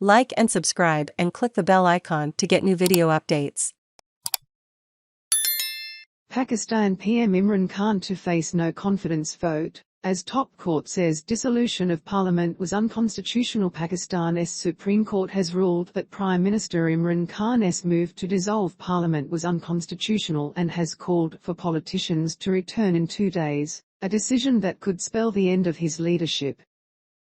Like and subscribe and click the bell icon to get new video updates. Pakistan PM Imran Khan to face no confidence vote, as top court says dissolution of parliament was unconstitutional. Pakistan's Supreme Court has ruled that Prime Minister Imran Khan's move to dissolve parliament was unconstitutional and has called for politicians to return in 2 days, a decision that could spell the end of his leadership.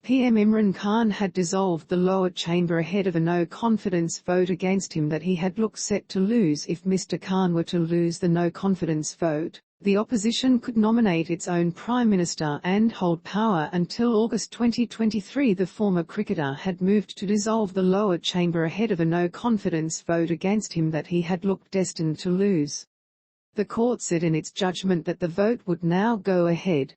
PM Imran Khan had dissolved the lower chamber ahead of a no-confidence vote against him that he had looked set to lose. If Mr Khan were to lose the no-confidence vote, the opposition could nominate its own Prime Minister and hold power until August 2023. The former cricketer had moved to dissolve the lower chamber ahead of a no-confidence vote against him that he had looked destined to lose. The court said in its judgment that the vote would now go ahead.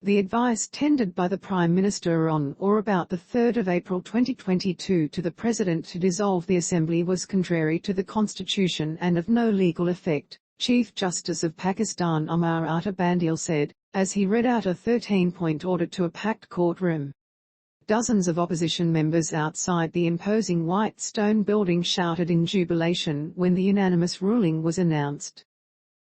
The advice tendered by the Prime Minister on or about the 3rd of April 2022 to the President to dissolve the Assembly was contrary to the Constitution and of no legal effect, Chief Justice of Pakistan Umar Bandial said, as he read out a 13-point order to a packed courtroom. Dozens of opposition members outside the imposing white stone building shouted in jubilation when the unanimous ruling was announced.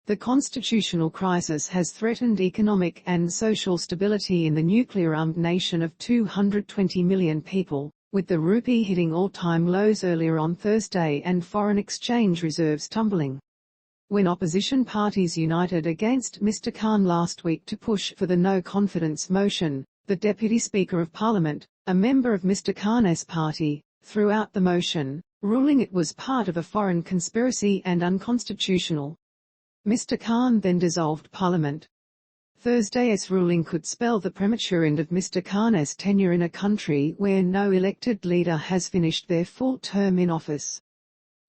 The constitutional crisis has threatened economic and social stability in the nuclear-armed nation of 220 million people, with the rupee hitting all-time lows earlier on Thursday and foreign exchange reserves tumbling. When opposition parties united against Mr Khan last week to push for the no-confidence motion, the Deputy Speaker of Parliament, a member of Mr Khan's party, threw out the motion, ruling it was part of a foreign conspiracy and unconstitutional. Mr Khan then dissolved Parliament. Thursday's ruling could spell the premature end of Mr Khan's tenure in a country where no elected leader has finished their full term in office.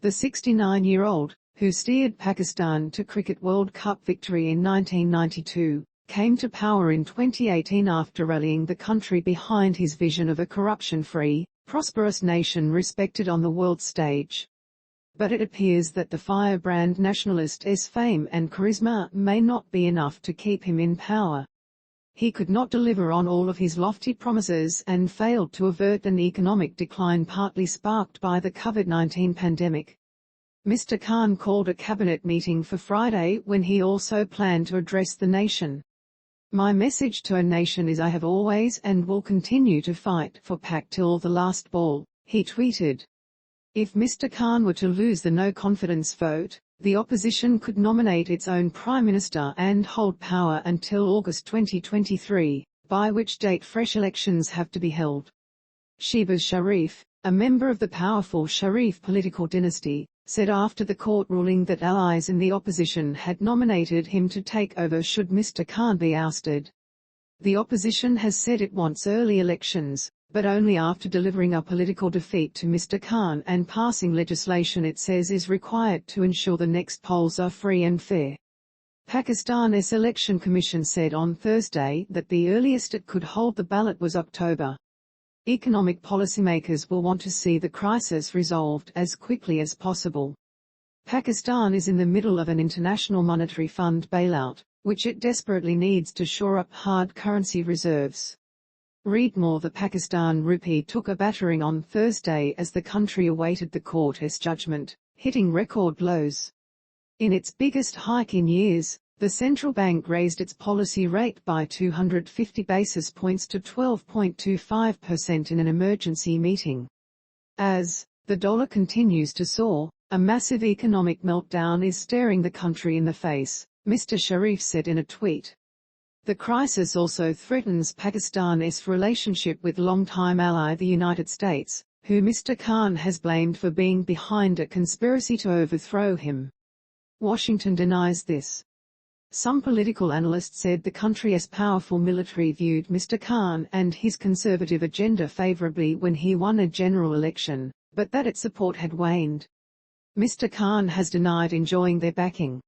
The 69-year-old, who steered Pakistan to Cricket World Cup victory in 1992, came to power in 2018 after rallying the country behind his vision of a corruption-free, prosperous nation respected on the world stage. But it appears that the firebrand nationalist's fame and charisma may not be enough to keep him in power. He could not deliver on all of his lofty promises and failed to avert an economic decline partly sparked by the COVID-19 pandemic. Mr Khan called a cabinet meeting for Friday when he also planned to address the nation. "My message to a nation is I have always and will continue to fight for Pak till the last ball," he tweeted. If Mr Khan were to lose the no-confidence vote, the opposition could nominate its own Prime Minister and hold power until August 2023, by which date fresh elections have to be held. Shehbaz Sharif, a member of the powerful Sharif political dynasty, said after the court ruling that allies in the opposition had nominated him to take over should Mr Khan be ousted. The opposition has said it wants early elections, but only after delivering a political defeat to Mr Khan and passing legislation it says is required to ensure the next polls are free and fair. Pakistan's Election Commission said on Thursday that the earliest it could hold the ballot was October. Economic policymakers will want to see the crisis resolved as quickly as possible. Pakistan is in the middle of an international monetary fund bailout, which it desperately needs to shore up hard currency reserves. Read more. The Pakistan rupee took a battering on Thursday as the country awaited the court's judgment, hitting record lows. In its biggest hike in years, the central bank raised its policy rate by 250 basis points to 12.25% in an emergency meeting. As the dollar continues to soar, a massive economic meltdown is staring the country in the face, Mr Sharif said in a tweet. The crisis also threatens Pakistan's relationship with longtime ally the United States, who Mr Khan has blamed for being behind a conspiracy to overthrow him. Washington denies this. Some political analysts said the country's powerful military viewed Mr Khan and his conservative agenda favorably when he won a general election, but that its support had waned. Mr Khan has denied enjoying their backing.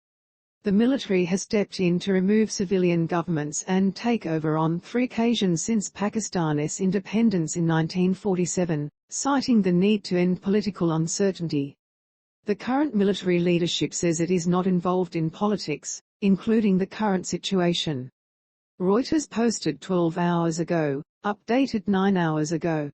The military has stepped in to remove civilian governments and take over on 3 occasions since Pakistan's independence in 1947, citing the need to end political uncertainty. The current military leadership says it is not involved in politics, including the current situation. Reuters posted 12 hours ago, updated 9 hours ago.